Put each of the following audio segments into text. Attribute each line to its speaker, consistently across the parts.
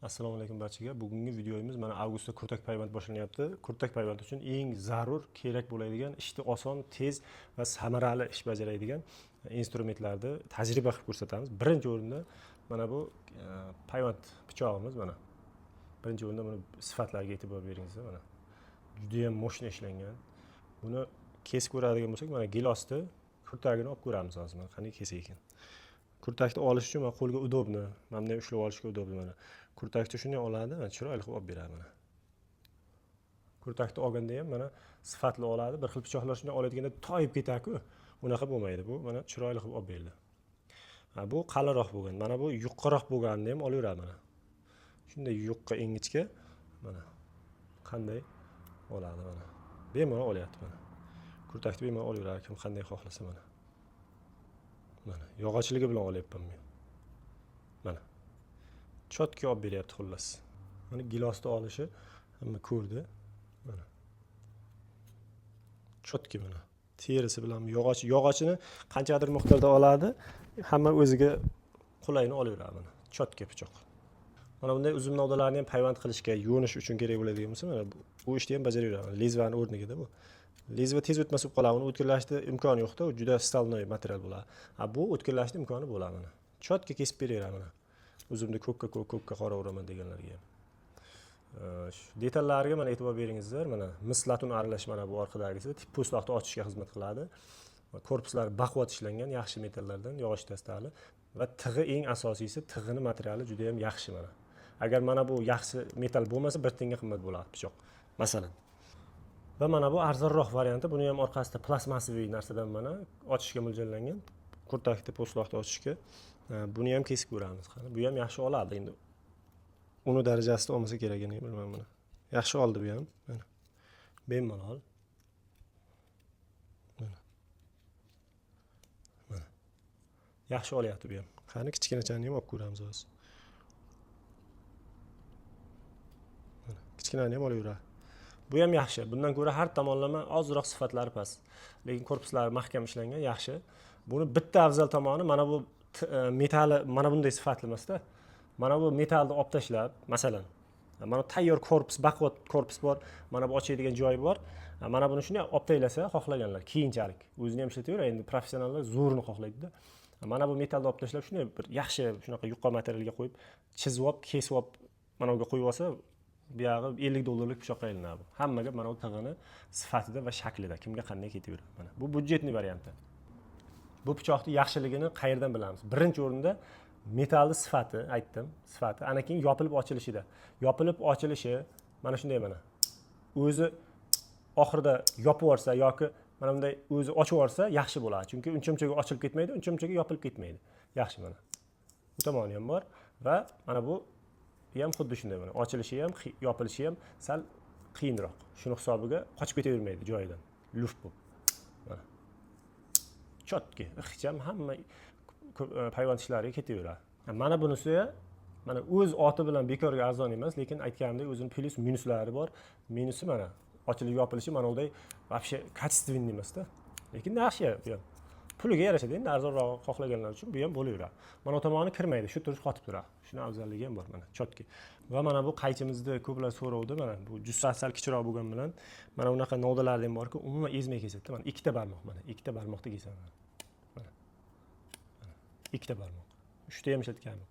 Speaker 1: Assalomu alaykum barchaga. Bugungi videomiz mana avgustda kurtak payvand boshlanyapti. Kurtak payvand uchun eng zarur, kerak bo'ladigan, ishni oson, tez va samarali ish bajaradigan instrumentlarni tajriba qilib ko'rsatamiz. Birinchi o'rinda mana bu payvand pichog'imiz mana. Birinchi o'rinda buni sifatlariga e'tibor beringiz mana. Juda ham moshina ishlangan. Buni kesib ko'radigan bo'lsak, mana gilosni kurtagini olib ko'ramiz hozir. Mana qanday kesik ekan. Kurtakni olish uchun mana qo'lga udobni, mana bunday ushlab olishga udobni mana. Kurtakni shunday oladi, mana chiroyli qilib olib beradi mana. Kurtakni olganda ham mana sifatli oladi. Bir xil pichoqlar shunday oladiganida toyib ketadi-ku. Unaqa bo'lmaydi. Bu mana chiroyli qilib olib beriladi. Bu qalinroq bo'lgan. Mana bu yuqqiroq bo'lganini ham olaveradi mana. Shunday yuqqa ingichka mana qanday oladi mana. Bemalol olyapti mana. Kurtakni bemalol olaveradi kim qanday xohlasa mana. Mana yog'ochligi bilan olyapman men. Mana. Chotga olib beryapti xullas. Mana gilosni olishi hamma ko'rdi. Mana. Chotga mana. Terisi bilan yog'ochini qanchadir miqdorda oladi, hamma o'ziga qulayini olaveradi mana. Chotga pichoq. Mana bunday uzun novdalarni ham payvand qilishga, yo'nish uchun kerak bo'ladigan bo'lsa, mana bu ishni ham bajaraveradi. Lezvani o'rniga bu. Lezva tez o'tmasa qoladi, uni o'tkirlashda imkoni yo'q-da, u juda stalnoy material bo'ladi. Bu o'tkirlashda imkoni bo'ladi mana. Chotga kesib beraveradi mana. O'zimda ko'kka qora uraman deganlarga ham. Detallariga mana e'tibor beringizlar. Mana mis latun aralash mana bu orqadagisi tip po'stloqni ochishga xizmat qiladi. Korpuslari baquvvat ishlangan, yaxshi metallardan, yog'och dastali va tig'i eng asosiysi, tig'ini materiali juda ham yaxshi mana. Agar mana bu yaxshi metal bo'lmasa, bir tiyinga qimmat bo'ladi pichoq. Masalan. Va mana bu arzonroq varianti, buni ham orqasida plastmassiviy narsadan mana ochishga mo'ljallangan. Kurtakni po'stloqni ochishga. Buni ham kesib ko'ramiz. Bu ham yaxshi oladi endi. Uni darajasida olmasa kerakini bilmayman mana. Yaxshi oldi bu ham. Mana. Bemalol. Mana. Mana. Yaxshi olyapti bu ham. Qani kichkinachani ham olib ko'ramiz hozir. Mana. Kichkinani ham olaveradi. Bu ham yaxshi. Bundan ko'ra har tomonlama ozroq sifatlari past. Lekin korpuslari mahkam ishlangan, yaxshi. Buni bitta afzal tomoni mana bu metali mana bunday sifatli emasda. Mana bu metalni olib tashlab, masalan, mana tayyor korpus, baquvvat korpus bor, mana bu ochadigan joyi bor. Mana buni shunday olib tashlasa, xohlaganlar keyinchalik o'zini ham ishlataveradi. Endi professionallar zo'rini xohlaydi-da. Mana bu metalni olib tashlab, shunday bir yaxshi shunaqa yuqqa materialga qo'yib, chizib olib, kesib olib, mana bunga qo'yib olsa, buyog'i $50 pichoqqa aylanadi bu. Hammaga mana bu tig'ini sifatida va shaklida kimga qanday ketaveradi mana. Bu budjetli varianti. Bu pichoqning yaxshiligini qayerdan bilamiz? Birinchi o'rinda metalning sifati, aytdim, sifati. Ana keyin yopilib ochilishida. Yopilib ochilishi mana shunday mana. O'zi oxirida yopib yuborsa yoki mana bunday o'zi ochib yuborsa yaxshi bo'ladi. Chunki uncha-munchaga ochilib ketmaydi, uncha-munchaga yopilib ketmaydi. Yaxshi mana. Bu tomoni ham bor va mana bu ham xuddi shunday mana. Ochilishi ham, yopilishi ham sal qiyinroq. Shuni hisobiga qochib ketavermaydi joyidan. Luft bu. Mana. Chotki, ixcham hamma payvand ishlariga ketaveradi. Mana bunisi mana o'z oti bilan bekorga arzon emas, lekin aytganimdek o'zining plyus minuslari bor. Minusi mana ochilib yopilishi mana unday вообще качественный emasda. Lekin yaxshi bu ham. Puliga yarashadi endi arzonroq xohlaganlar uchun bu ham bo'laveradi. Mana tomoni kirmaydi, shu turib qotib turadi. Shuni afzalligi ham bor mana chotki. Va mana bu qaychimizni ko'plar so'rovdi mana bu jussasi sal kichikroq bo'lgan bilan mana unaqa novdalar ham borki, umuman ezmay kesadi. Mana ikkita barmoq mana, ikkita barmoqda kesaman. Mana. Ikkita barmoq. Uchta ham ishlatganman.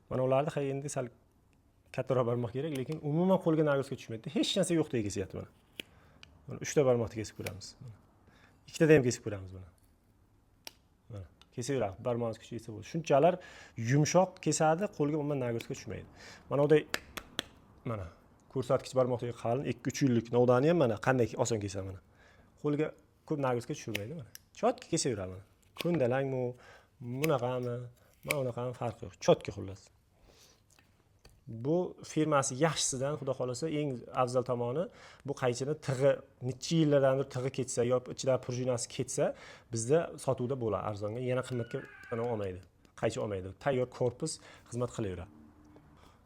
Speaker 1: Mana ularni endi sal kattaroq barmoq kerak, lekin umuman qo'lga nagozga tushmaydi. Hech narsa yo'qdek kesyapti mana. Mana uchta barmoqni kesib ko'ramiz. Ikkitada ham kesib ko'ramiz buni. Mana kesaveradi, barmoqingiz kuchaysa bo'ladi. Shunchalar yumshoq kesadi, qo'lga umuman nagozga tushmaydi. Mana bunday mana ko'rsatkich barmoqdagi qalin 2-3 yillik novdani ham mana qanday oson kesaman mana. Qo'lga ko'p nagozga tushirmaydi mana. Chotki kesaveradi mana. Ko'ndalangmi, bunaqami, mana unaqami farqi yo'q. Chotki xullas. Bu firmasi yaxshisidan, xudo xolasa, eng afzal tomoni bu qaychini tig'i necha yillardandir tig'i ketsa yoki ichida prujinasi ketsa, bizda sotuvda bo'ladi arzonga, yana qimmatga olmaydi. Qaychi olmaydi. Tayyor korpus xizmat qilaveradi.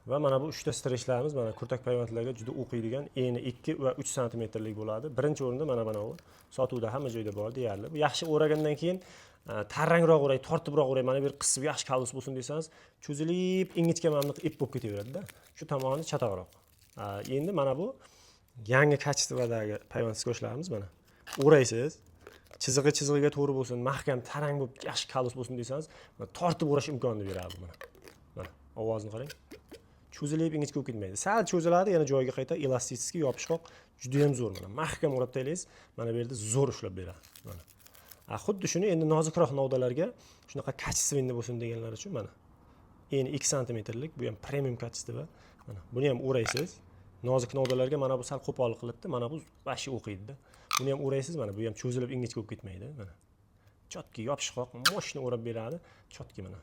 Speaker 1: Va mana bu 3 ta strechlarimiz mana kurtak payvandlarga juda o'qiydigan eni 2 va 3 sm lik bo'ladi. Birinchi o'rinda mana bu sotuvda hamma joyda bor deyarli. Bu yaxshi o'ragandan keyin tarrangroq o'ray, tortibroq o'ray, mana bu yer qisib yaxshi kalus bo'lsin desangiz, cho'zilib, ingichka mana bu ip bo'lib ketaveradi-da. Shu tomoni chatoqroq. Endi mana bu yangi kачестводagi payvandsiz go'shtlarimiz mana. O'raysiz, chizig'iga to'g'ri bo'lsin, mahkam, tarang bo'lib, yaxshi kalus bo'lsin desangiz, tortib o'rash imkonini beradi mana. Mana, ovozini qarang. Cho'zilib, ingichka bo'lib ketmaydi. Sal cho'ziladi, yana joyiga qayta elastik, yopishqoq, juda ham zo'r mana. Mahkam o'rab taylaysiz, mana bu yerda zo'r ushlab beradi. Mana. Xuddi shuni endi nozikroq novdalarga shunaqa качественный bo'lsin deganlar uchun mana. Endi 2 santimetrlik, bu ham premium качество. Mana, buni ham o'raysiz. Nozik novdalarga mana bu sal qo'pollik qiladi, mana bu vashi o'qiydi-da. Buni ham o'raysiz, mana bu ham cho'zilib ingichka bo'lib ketmaydi, mana. Chotki yopishqoq, moshni o'rab beradi, chotki mana.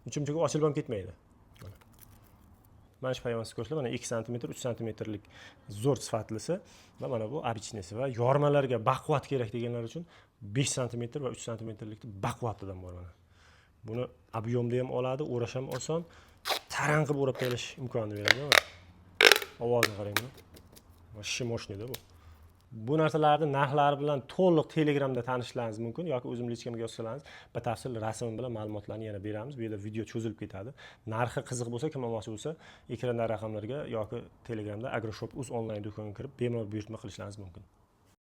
Speaker 1: Uchimchiga ochilib ham ketmaydi. Mana shu payvandsiz go'shtlar mana 2 sm, 3 santimetrlik zo'r sifatlisi va mana bu обычныйsi va yormalarga baquvvat kerak deganlar uchun 5 sm va 3 santimetrlikda baquvvatidan bor mana. Buni объемda ham oladi, o'rash ham oson, tarang qilib o'rab taylash imkonini beradi. Ovozini qarang buni. Vashi moshnida bu. Bu narsalarning narxlari bilan to'liq Telegramda tanishishlaringiz mumkin yoki o'zim lichkamga yozsangiz, batafsil rasm bilan ma'lumotlarni yana beramiz. Bu yerda video cho'zilib ketadi. Narxi qiziq bo'lsa, kim olmoqchi bo'lsa, ekrandagi raqamlarga yoki Telegramda AgroShop.uz onlayn do'koniga kirib bemalol buyurtma qilishlaringiz mumkin.